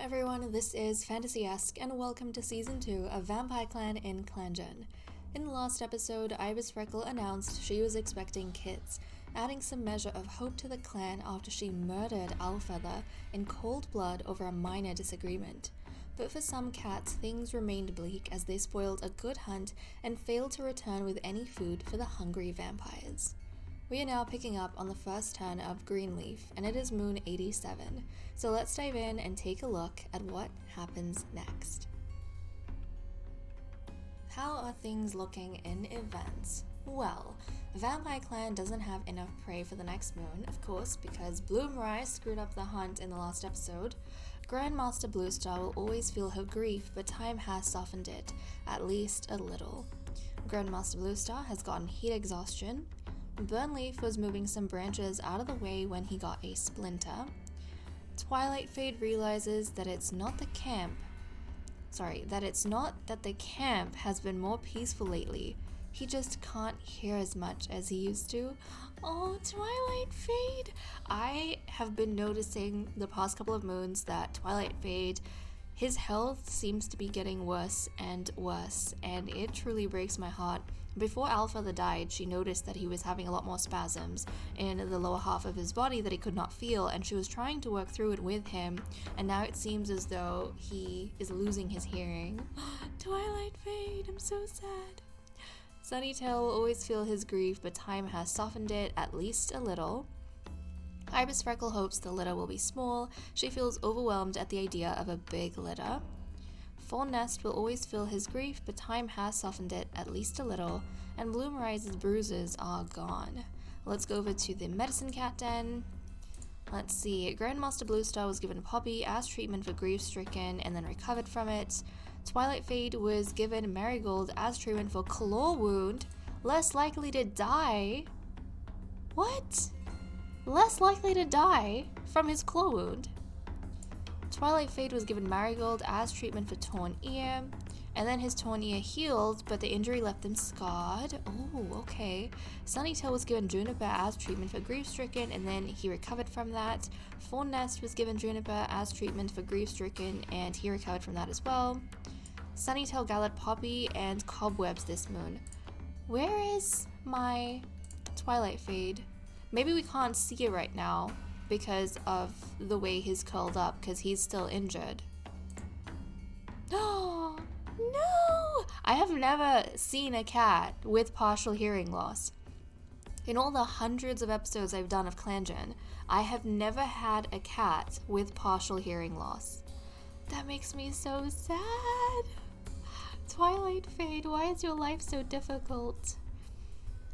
everyone, this is Fantasy-esque and welcome to Season 2 of Vampyre Clan in ClanGen. In the last episode, Ibis Freckle announced she was expecting kids, adding some measure of hope to the clan after she murdered Owlfeather in cold blood over a minor disagreement. But for some cats, things remained bleak as they spoiled a good hunt and failed to return with any food for the hungry vampires. We are now picking up on the first turn of Greenleaf, and it is Moon 87, so let's dive in and take a look at what happens next. How are things looking in events? Well, Vampyre Clan doesn't have enough prey for the next moon, of course, because Bloomrise screwed up the hunt in the last episode. Grandmaster Bluestar will always feel her grief, but time has softened it, at least a little. Grandmaster Bluestar has gotten heat exhaustion. Burnleaf was moving some branches out of the way when he got a splinter. Twilight Fade realizes that it's not that the camp has been more peaceful lately. He just can't hear as much as he used to. Oh, Twilight Fade! I have been noticing the past couple of moons that Twilight Fade, his health seems to be getting worse and worse, and it truly breaks my heart. Before Owlfeather died, she noticed that he was having a lot more spasms in the lower half of his body that he could not feel, and she was trying to work through it with him, and now it seems as though he is losing his hearing. Twilight Fade, I'm so sad. Sunnytail will always feel his grief, but time has softened it at least a little. Ibis Freckle hopes the litter will be small. She feels overwhelmed at the idea of a big litter. Fawn Nest will always feel his grief, but time has softened it at least a little, and Bloomrise's bruises are gone. Let's go over to the Medicine Cat Den. Let's see, Grandmaster Bluestar was given Poppy as treatment for grief-stricken and then recovered from it. Twilight Fade was given Marigold as treatment for claw wound, less likely to die. What? Less likely to die from his claw wound. Twilight Fade was given Marigold as treatment for torn ear, and then his torn ear healed, but the injury left him scarred. Oh, okay. Sunnytail was given Juniper as treatment for grief-stricken, and then he recovered from that. Fawn Nest was given Juniper as treatment for grief-stricken, and he recovered from that as well. Sunnytail gathered Poppy and Cobwebs this moon. Where is my Twilight Fade? Maybe we can't see it right now because of the way he's curled up, because he's still injured. Oh, no! I have never seen a cat with partial hearing loss. In all the hundreds of episodes I've done of ClanGen, I have never had a cat with partial hearing loss. That makes me so sad. Twilight Fade, why is your life so difficult?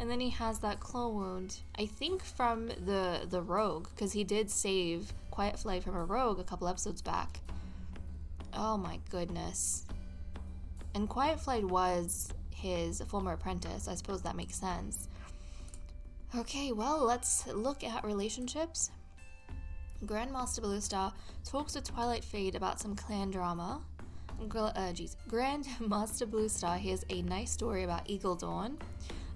And then he has that claw wound, I think from the rogue, because he did save Quiet Flight from a rogue a couple episodes back. Oh my goodness. And Quiet Flight was his former apprentice, I suppose that makes sense. Okay, well, let's look at relationships. Grandmaster Bluestar talks with Twilight Fade about some clan drama. Grandmaster Bluestar hears a nice story about Eagle Dawn.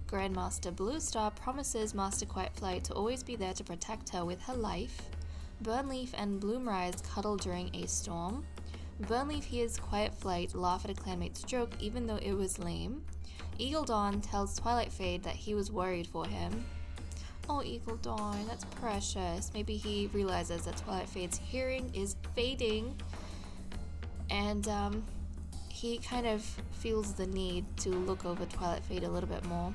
Grandmaster Bluestar promises Master Quiet Flight to always be there to protect her with her life. Burnleaf and Bloomrise cuddle during a storm. Burnleaf hears Quiet Flight laugh at a clanmate's joke even though it was lame. Eagle Dawn tells Twilight Fade that he was worried for him. Oh, Eagle Dawn, that's precious. Maybe he realizes that Twilight Fade's hearing is fading, and he kind of feels the need to look over Twilight Fade a little bit more.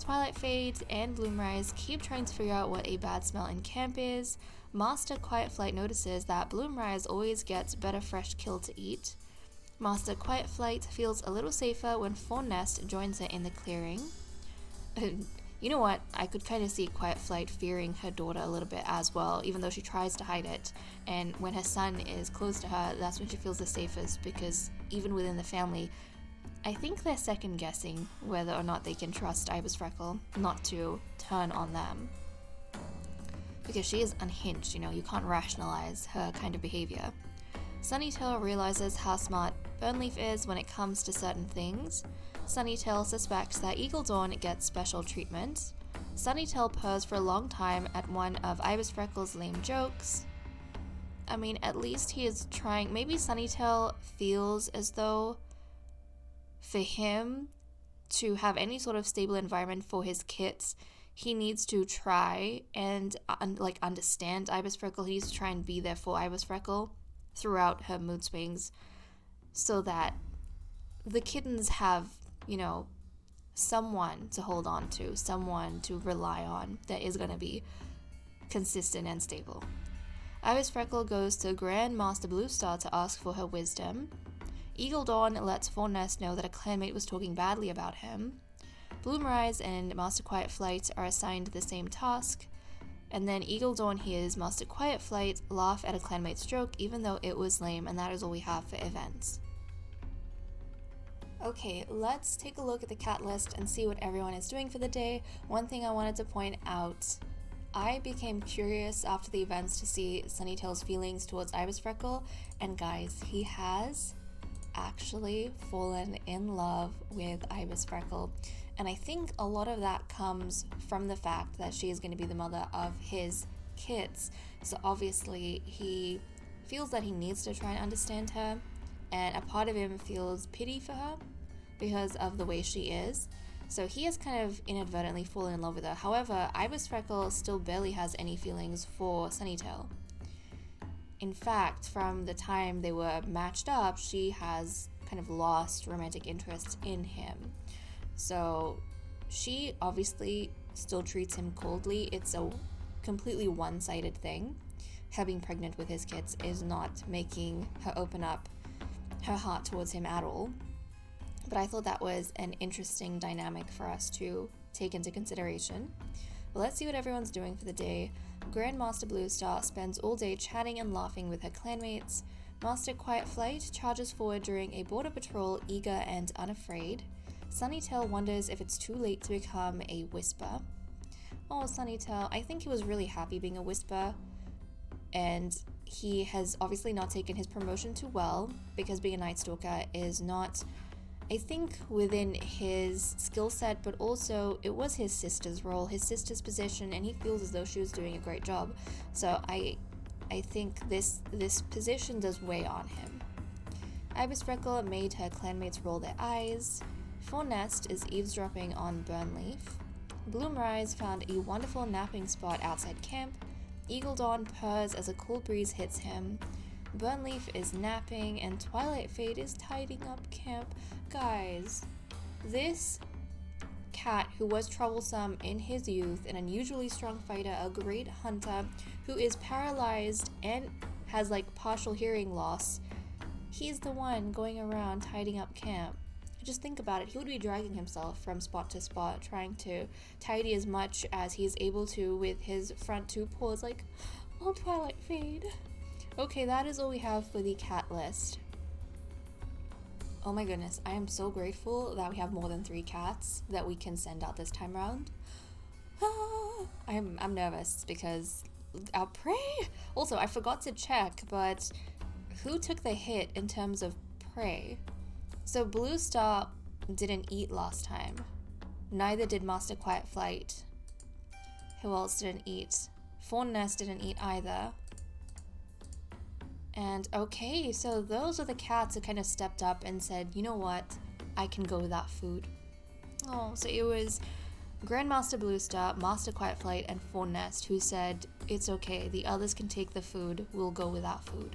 Twilight Fade and Bloomrise keep trying to figure out what a bad smell in camp is. Master Quiet Flight notices that Bloomrise always gets better fresh kill to eat. Master Quiet Flight feels a little safer when Fawn Nest joins her in the clearing. You know what? I could kind of see Quiet Flight fearing her daughter a little bit as well, even though she tries to hide it. And when her son is close to her, that's when she feels the safest, because even within the family, I think they're second guessing whether or not they can trust Ibis Freckle not to turn on them. Because she is unhinged, you can't rationalize her kind of behavior. Sunnytail realizes how smart Burnleaf is when it comes to certain things. Sunnytail suspects that Eagle Dawn gets special treatment. Sunnytail purrs for a long time at one of Ibis Freckle's lame jokes. I mean, at least he is trying. Maybe Sunnytail feels as though for him to have any sort of stable environment for his kits, he needs to try and understand Ibis Freckle. He needs to try and be there for Ibis Freckle throughout her mood swings so that the kittens have, someone to hold on to, someone to rely on that is going to be consistent and stable. Ibis Freckle goes to Grand Master Bluestar to ask for her wisdom. Eagle Dawn lets Fornest know that a clanmate was talking badly about him. Bloomrise and Master Quiet Flight are assigned the same task, and then Eagle Dawn hears Master Quiet Flight laugh at a clanmate's joke even though it was lame, and that is all we have for events. Okay, let's take a look at the cat list and see what everyone is doing for the day. One thing I wanted to point out, I became curious after the events to see Sunnytail's feelings towards Ibis Freckle, and guys, he has actually fallen in love with Ibis Freckle. And I think a lot of that comes from the fact that she is going to be the mother of his kids. So obviously he feels that he needs to try and understand her, and a part of him feels pity for her because of the way she is. So he has kind of inadvertently fallen in love with her. However, Ibis Freckle still barely has any feelings for Sunnytail. In fact, from the time they were matched up, she has kind of lost romantic interest in him. So she obviously still treats him coldly. It's a completely one-sided thing. Her being pregnant with his kids is not making her open up her heart towards him at all. But I thought that was an interesting dynamic for us to take into consideration. But let's see what everyone's doing for the day. Grandmaster Bluestar spends all day chatting and laughing with her clanmates. Master Quiet Flight charges forward during a border patrol, eager and unafraid. Sunnytail wonders if it's too late to become a Whisper. Oh, Sunnytail, I think he was really happy being a Whisper, and he has obviously not taken his promotion too well, because being a Nightstalker is not, I think, within his skill set, but also it was his sister's role, his sister's position, and he feels as though she was doing a great job. So I think this position does weigh on him. Ibis Freckle made her clanmates roll their eyes. Fornest is eavesdropping on Burnleaf. Bloomrise found a wonderful napping spot outside camp. Eagle Dawn purrs as a cool breeze hits him. Burnleaf is napping, and Twilight Fade is tidying up camp. Guys, this cat who was troublesome in his youth, an unusually strong fighter, a great hunter, who is paralyzed and has partial hearing loss, he's the one going around tidying up camp. Just think about it. He would be dragging himself from spot to spot, trying to tidy as much as he's able to with his front two paws, oh, Twilight Fade. Okay, that is all we have for the cat list. Oh my goodness, I am so grateful that we have more than 3 cats that we can send out this time around. I'm nervous because our prey. Also, I forgot to check, but who took the hit in terms of prey? So Bluestar didn't eat last time. Neither did Master Quiet Flight. Who else didn't eat? Fornest didn't eat either. And okay, so those are the cats who kind of stepped up and said, you know what, I can go without food. Oh, so it was Grandmaster Bluestar, Master Quiet Flight, and Fornest who said, it's okay, the others can take the food, we'll go without food.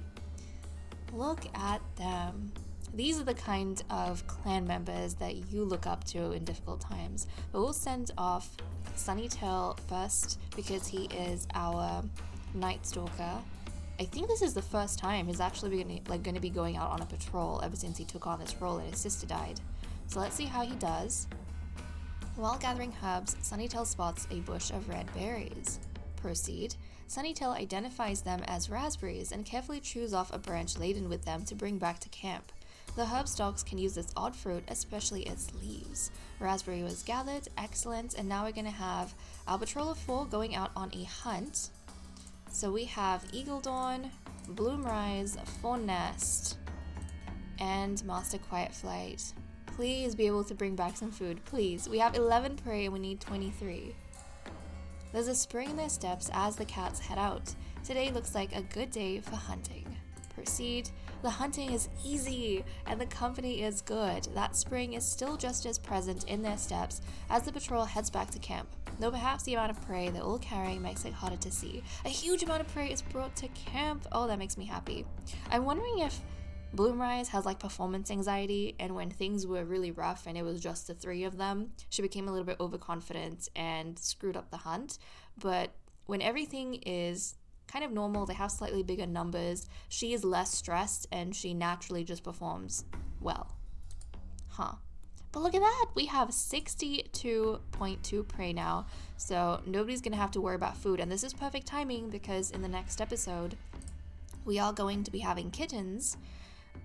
Look at them. These are the kind of clan members that you look up to in difficult times. But we'll send off Sunnytail first because he is our Nightstalker. I think this is the first time he's actually going to be going out on a patrol ever since he took on this role and his sister died. So let's see how he does. While gathering herbs, Sunnytail spots a bush of red berries. Proceed. Sunnytail identifies them as raspberries and carefully chews off a branch laden with them to bring back to camp. The herb stalks can use this odd fruit, especially its leaves. Raspberry was gathered, excellent, and now we're going to have our patrol of 4 going out on a hunt. So we have Eagle Dawn, Bloomrise, Fornest, and Master Quiet Flight. Please be able to bring back some food, please. We have 11 prey and we need 23. There's a spring in their steps as the cats head out. Today looks like a good day for hunting. Proceed. The hunting is easy and the company is good. That spring is still just as present in their steps as the patrol heads back to camp, though perhaps the amount of prey they're all carrying makes it harder to see. A huge amount of prey is brought to camp. Oh, that makes me happy. I'm wondering if Bloomrise has like performance anxiety, and when things were really rough and it was just the three of them, she became a little bit overconfident and screwed up the hunt. But when everything is kind of normal, they have slightly bigger numbers, she is less stressed and she naturally just performs well. But look at that, we have 62.2 prey now, so nobody's gonna have to worry about food, and this is perfect timing because in the next episode we are going to be having kittens.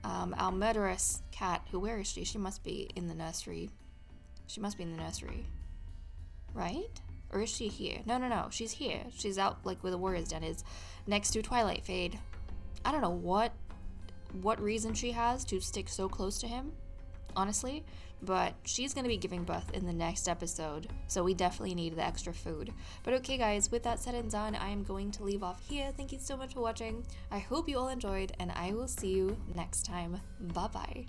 Our murderous cat, where is she? She must be in the nursery. Right? Or is she here? No, she's here. She's out like where the warrior's den is, next to Twilight Fade. I don't know what reason she has to stick so close to him, honestly, but she's gonna be giving birth in the next episode, so we definitely need the extra food. But okay guys, with that said and done, I am going to leave off here. Thank you so much for watching. I hope you all enjoyed, and I will see you next time. Bye bye.